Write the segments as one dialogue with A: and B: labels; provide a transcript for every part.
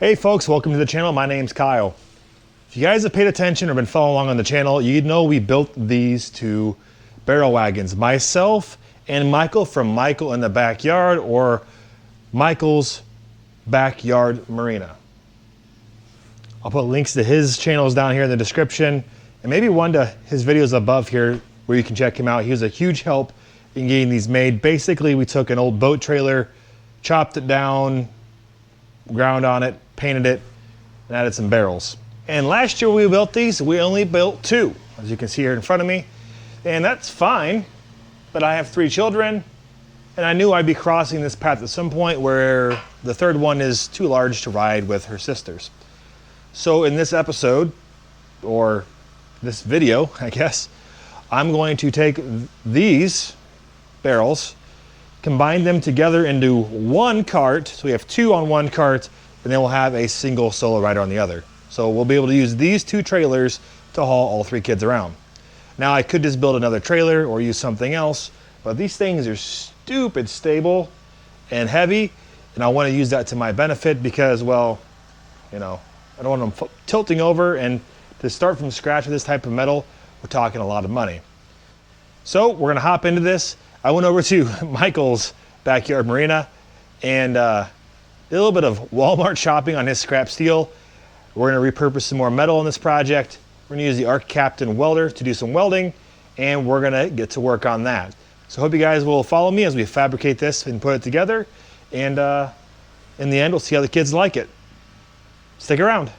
A: Hey folks, welcome to the channel. My name's Kyle. If you guys have paid attention or been following along on the channel, you know we built these two barrel wagons. Myself and Michael from Michael in the Backyard, or Michael's Backyard Marina. I'll put links to his channels down here in the description, and maybe one to his videos above here where you can check him out. He was a huge help in getting these made. Basically, we took an old boat trailer, chopped it down, ground on it, painted it, and added some barrels. And last year we built these, we only built two, as you can see here in front of me. And that's fine, but I have 3 children, and I knew I'd be crossing this path at some point where the third one is too large to ride with her sisters. So in this episode, or this video, I guess, I'm going to take these barrels, combine them together into one cart, so we have 2 on one cart, and then we'll have a single solo rider on the other. So we'll be able to use these 2 trailers to haul all 3 kids around. Now I could just build another trailer or use something else, but these things are stupid stable and heavy, and I want to use that to my benefit because, well, you know, I don't want them tilting over, and to start from scratch with this type of metal, we're talking a lot of money. So we're gonna hop into this. I went over to Michael's Backyard Marina and did a little bit of Walmart shopping on his scrap steel. We're gonna repurpose some more metal in this project. We're gonna use the Arccaptain Welder to do some welding, and we're gonna get to work on that. So I hope you guys will follow me as we fabricate this and put it together. And in the end, we'll see how the kids like it. Stick around.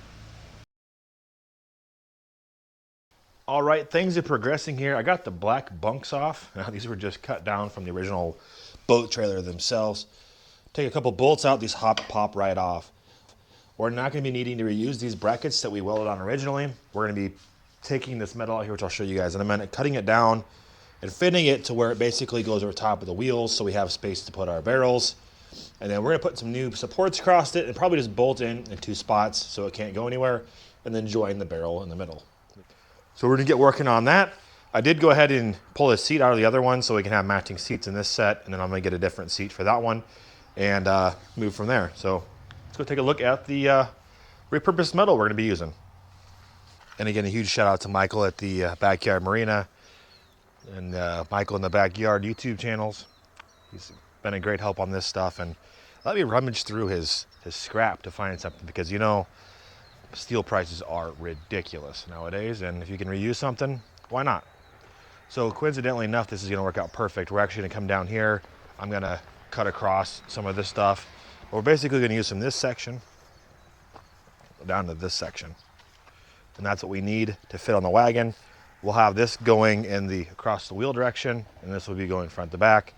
A: All right, things are progressing here. I got the black bunks off. Now these were just cut down from the original boat trailer themselves. Take a couple bolts out, these pop right off. We're not gonna be needing to reuse these brackets that we welded on originally. We're gonna be taking this metal out here, which I'll show you guys in a minute, cutting it down and fitting it to where it basically goes over top of the wheels so we have space to put our barrels. And then we're gonna put some new supports across it and probably just bolt in 2 spots so it can't go anywhere, and then join the barrel in the middle. So we're gonna get working on that. I did go ahead and pull a seat out of the other one so we can have matching seats in this set, and then I'm gonna get a different seat for that one and move from there. So let's go take a look at the repurposed metal we're gonna be using. And again, a huge shout out to Michael at the Backyard Marina and Michael in the Backyard YouTube channels. He's been a great help on this stuff, and let me rummage through his scrap to find something, because you know, steel prices are ridiculous nowadays, and if you can reuse something, why not? So coincidentally enough, this is gonna work out perfect. We're actually gonna come down here. I'm gonna cut across some of this stuff. We're basically gonna use from this section down to this section. And that's what we need to fit on the wagon. We'll have this going in the across the wheel direction, and this will be going front to back.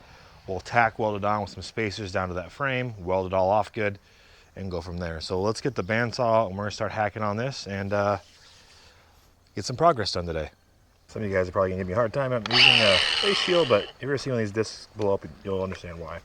A: We'll tack weld it on with some spacers down to that frame, weld it all off good, and go from there. So let's get the bandsaw, and we're gonna start hacking on this and get some progress done today. Some of you guys are probably gonna give me a hard time. I'm using a face shield, but if you ever see one of these discs blow up, you'll understand why.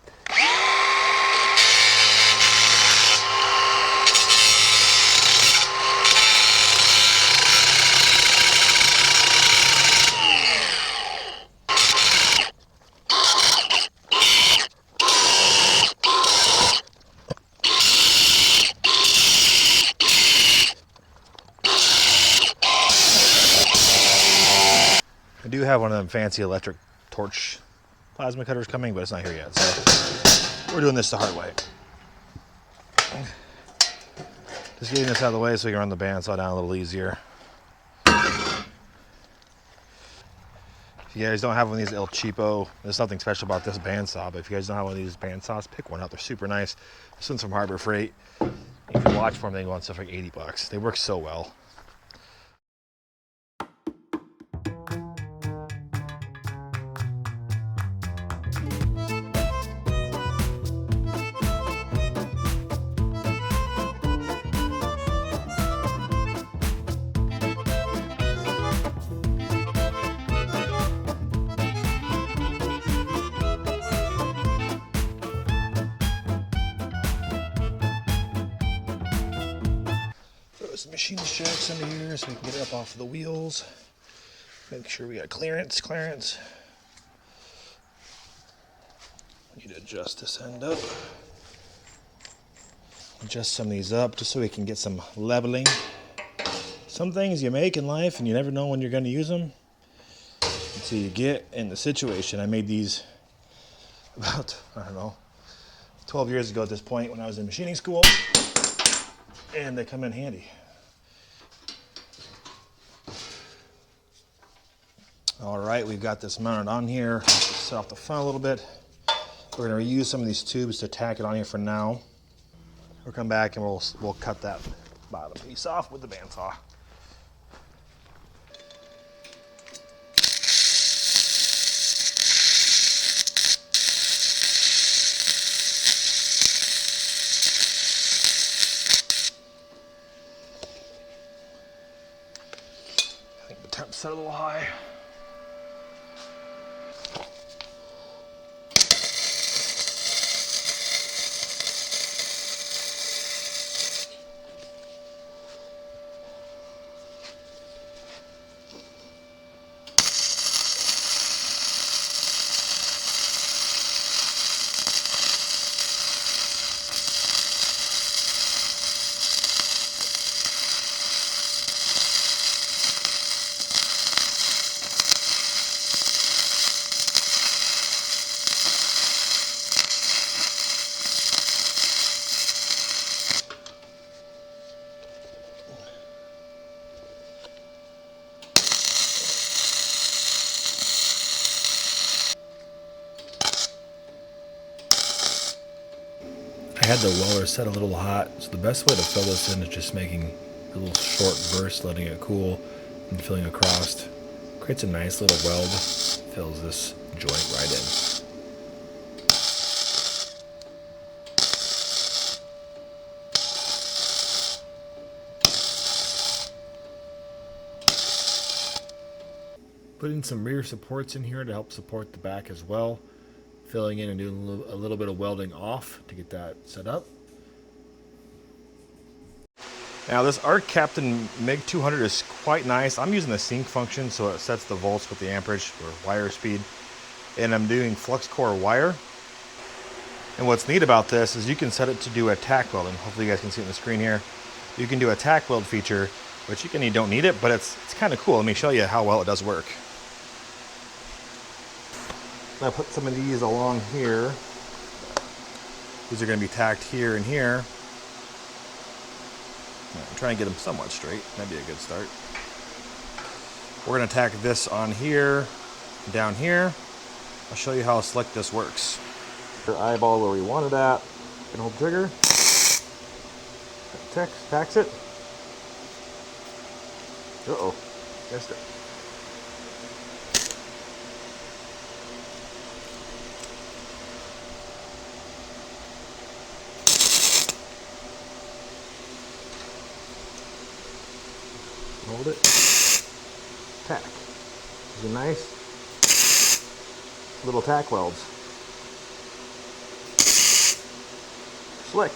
A: I do have one of them fancy electric torch plasma cutters coming, but it's not here yet. So we're doing this the hard way. Just getting this out of the way so we can run the bandsaw down a little easier. If you guys don't have one of these El Cheapo, there's nothing special about this bandsaw, but if you guys don't have one of these bandsaws, pick one up. They're super nice. This one's from Harbor Freight. If you watch for them, they go on stuff like 80 bucks. They work so well. Some machine shafts under here so we can get it up off of the wheels. Make sure we got clearance. Need to adjust this end up. adjust some of these up just so we can get some leveling. Some things you make in life and you never know when you're going to use them until you get in the situation. I made these about, I don't know, 12 years ago at this point when I was in machining school, and they come in handy. All right, we've got this mounted on here. Set off the front a little bit. We're going to reuse some of these tubes to tack it on here for now. We'll come back and we'll cut that bottom piece off with the bandsaw. I think the temp's set a little high. I had the welder set a little hot, so the best way to fill this in is just making a little short burst, letting it cool, and filling across. Creates a nice little weld, fills this joint right in. Putting some rear supports in here to help support the back as well. Filling in and doing a little bit of welding off to get that set up. Now this Arccaptain MIG200 is quite nice. I'm using the sync function, so it sets the volts with the amperage or wire speed. And I'm doing flux core wire. And what's neat about this is you can set it to do a tack welding. Hopefully you guys can see it on the screen here. You can do a tack weld feature, which you don't need it, but it's kind of cool. Let me show you how well it does work. I put some of these along here. These are going to be tacked here and here. I'm trying to get them somewhat straight. That'd be a good start. We're going to tack this on here, down here. I'll show you how slick this works. Eyeball where we want it at. Can hold trigger. Tacks it. Uh-oh, missed it. Hold it. Tack. These are nice little tack welds. Slick.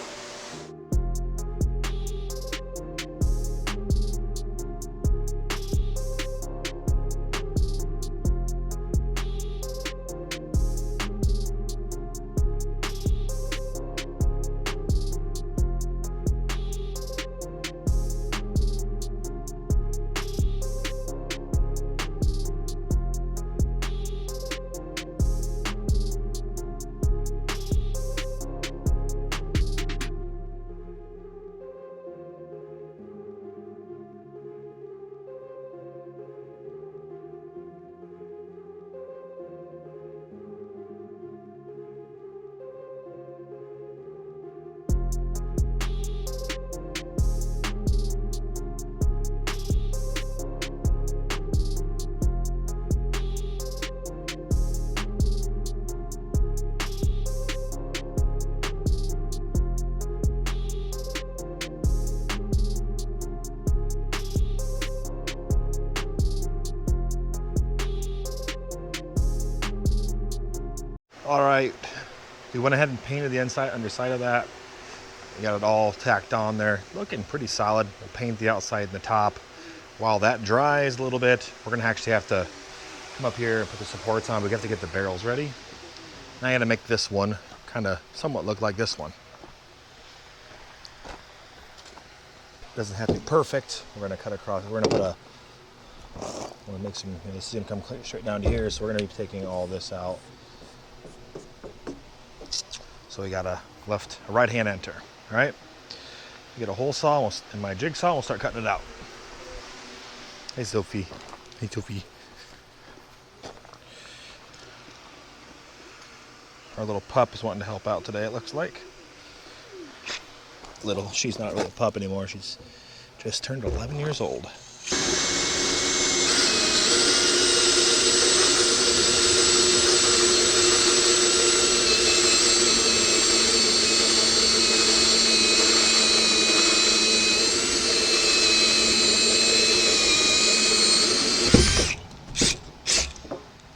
A: All right, we went ahead and painted the underside of that. We got it all tacked on there, looking pretty solid. We'll paint the outside and the top. While that dries a little bit, we're gonna actually have to come up here and put the supports on. We have to get the barrels ready. Now I gotta make this one kind of somewhat look like this one. doesn't have to be perfect. We're gonna cut across. We're gonna put a. I'm gonna make some. See him come straight down to here. So we're gonna be taking all this out. So we got a right hand enter. All right. We get a hole saw and my jigsaw. We'll start cutting it out. Hey Sophie. Hey Sophie. Our little pup is wanting to help out today, it looks like. She's not really a pup anymore. She's just turned 11 years old.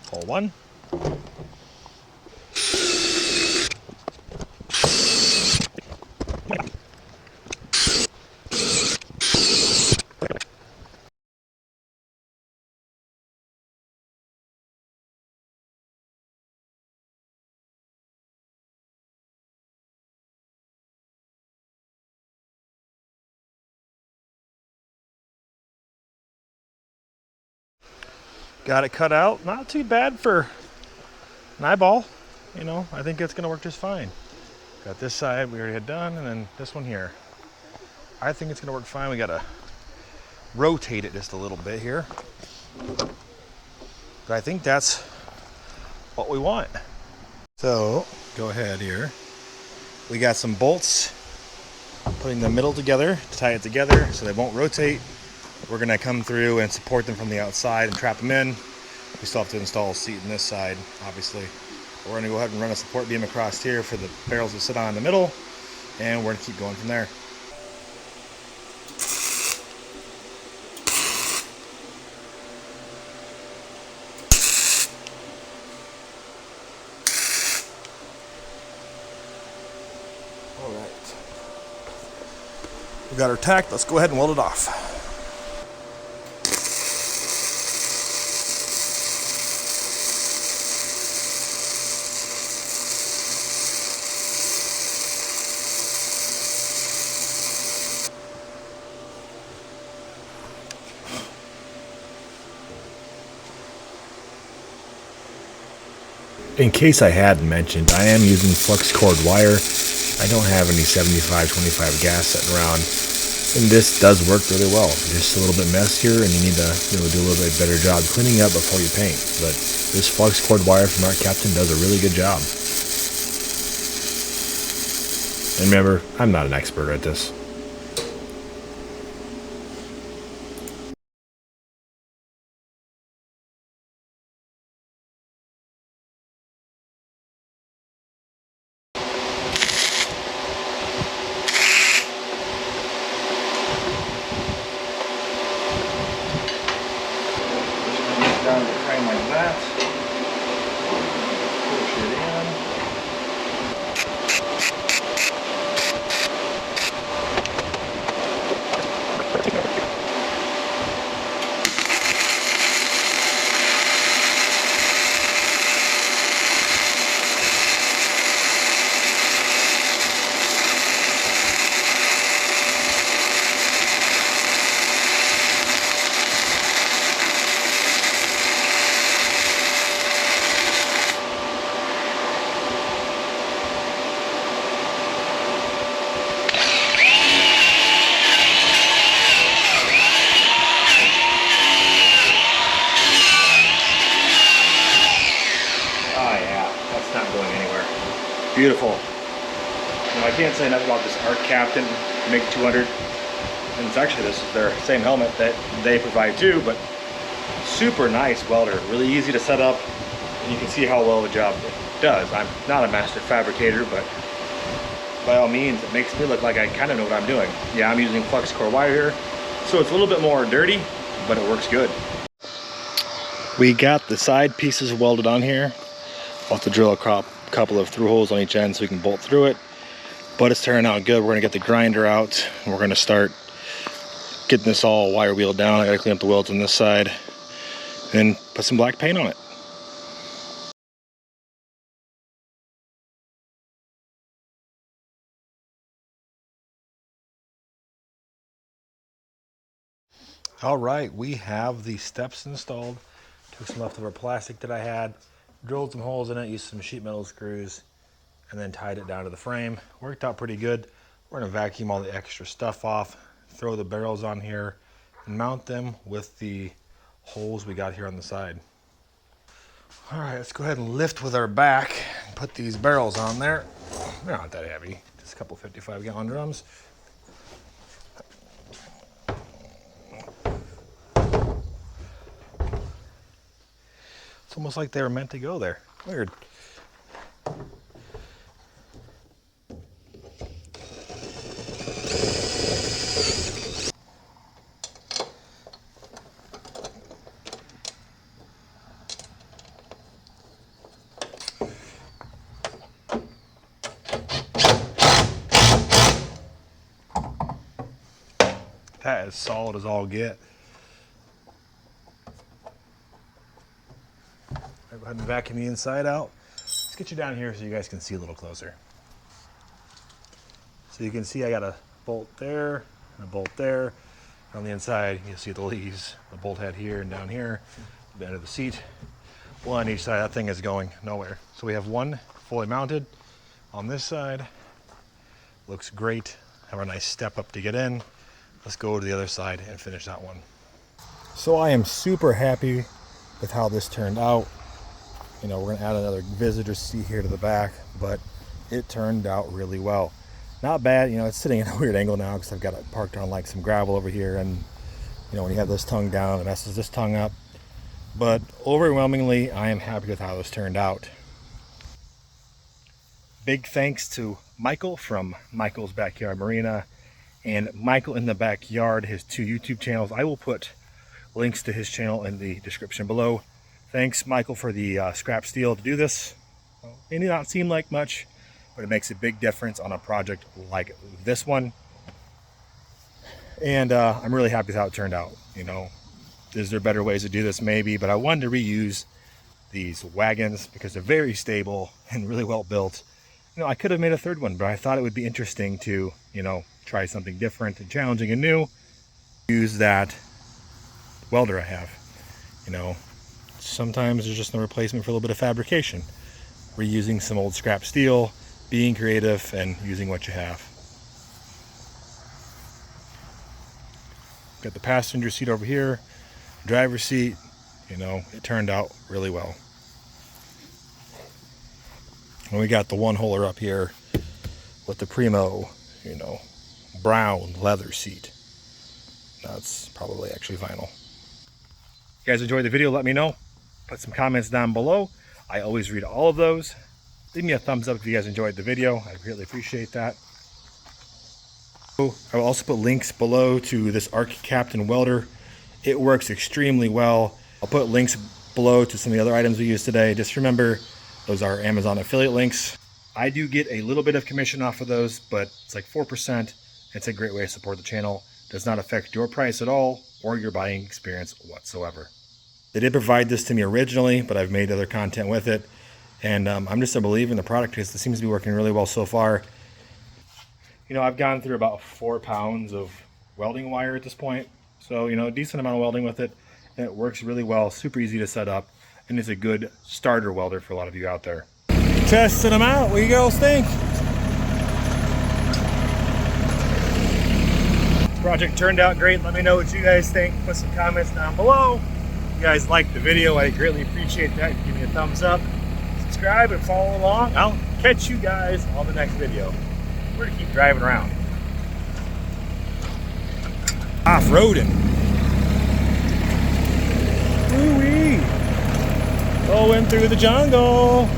A: Hole one. Got it cut out. Not too bad for an eyeball. You know, I think it's gonna work just fine. Got this side we already had done, and then this one here. I think it's gonna work fine. We gotta rotate it just a little bit here. But I think that's what we want. So, go ahead here. We got some bolts, putting the middle together to tie it together so they won't rotate. We're gonna come through and support them from the outside and trap them in. We still have to install a seat on this side, obviously. We're gonna go ahead and run a support beam across here for the barrels to sit on in the middle, and we're gonna keep going from there. All right. We got our tack, let's go ahead and weld it off. In case I hadn't mentioned, I am using flux cord wire. I don't have any 75-25 gas sitting around, and this does work really well. Just a little bit messier, and you need to do a little bit better job cleaning up before you paint. But this flux cord wire from Arccaptain does a really good job. And remember, I'm not an expert at this. Down the frame like that. Push it in. Beautiful. Now, I can't say enough about this Arccaptain MIG200, and it's actually this is their same helmet that they provide too, but super nice welder, really easy to set up, and you can see how well the job it does. I'm not a master fabricator, but by all means, it makes me look like I kind of know what I'm doing. Yeah, I'm using flux core wire here, so it's a little bit more dirty, but it works good. We got the side pieces welded on here. I'll have to drill a couple of through holes on each end so we can bolt through it, but it's turning out good. We're gonna get the grinder out and we're gonna start getting this all wire wheeled down. I gotta clean up the welds on this side and put some black paint on it. All right, we have the steps installed. Took some leftover plastic that I had, drilled some holes in it, used some sheet metal screws, and then tied it down to the frame. Worked out pretty good. We're gonna vacuum all the extra stuff off, throw the barrels on here, and mount them with the holes we got here on the side. All right, let's go ahead and lift with our back and put these barrels on there. They're not that heavy, just a couple 55-gallon drums. It's almost like they were meant to go there. Weird. That is solid as all get. I'll go ahead and vacuum the inside out. Let's get you down here so you guys can see a little closer. So you can see I got a bolt there and a bolt there. On the inside, you'll see the leaves, the bolt head here and down here, the end of the seat. One on each side. That thing is going nowhere. So we have one fully mounted on this side. Looks great. Have a nice step up to get in. Let's go to the other side and finish that one. So I am super happy with how this turned out. You know, we're gonna add another visitor seat here to the back, but it turned out really well. Not bad, you know, it's sitting in a weird angle now because I've got it parked on like some gravel over here, and you know, when you have this tongue down, it messes this tongue up. But overwhelmingly, I am happy with how this turned out. Big thanks to Michael from Michael's Backyard Marina and Michael in the Backyard, his 2 YouTube channels. I will put links to his channel in the description below. Thanks, Michael, for the scrap steel to do this. It may not seem like much, but it makes a big difference on a project like this one. And I'm really happy with how it turned out. You know, is there better ways to do this? Maybe, but I wanted to reuse these wagons because they're very stable and really well built. You know, I could have made a third one, but I thought it would be interesting to, you know, try something different and challenging and new. Use that welder I have. You know, sometimes there's just no replacement for a little bit of fabrication. Reusing some old scrap steel, being creative, and using what you have. Got the passenger seat over here, driver's seat. You know, it turned out really well. And we got the one-holer up here with the Primo, you know, brown leather seat. That's probably actually vinyl. If you guys enjoyed the video, let me know. Put some comments down below. I always read all of those. Leave me a thumbs up if you guys enjoyed the video. I really appreciate that. I will also put links below to this Arccaptain Welder. It works extremely well. I'll put links below to some of the other items we used today. Just remember, those are Amazon affiliate links. I do get a little bit of commission off of those, but it's like 4%. It's a great way to support the channel. Does not affect your price at all or your buying experience whatsoever. They did provide this to me originally, but I've made other content with it. And I'm just a believer in the product because it seems to be working really well so far. You know, I've gone through about 4 pounds of welding wire at this point. So, you know, a decent amount of welding with it. And it works really well, super easy to set up. And it's a good starter welder for a lot of you out there. Testing them out. What do you girls think? This project turned out great. Let me know what you guys think. Put some comments down below. If you guys liked the video, I greatly appreciate that. Give me a thumbs up. Subscribe and follow along. I'll catch you guys on the next video. We're gonna keep driving around. Off-roading. Woo-wee. Going through the jungle.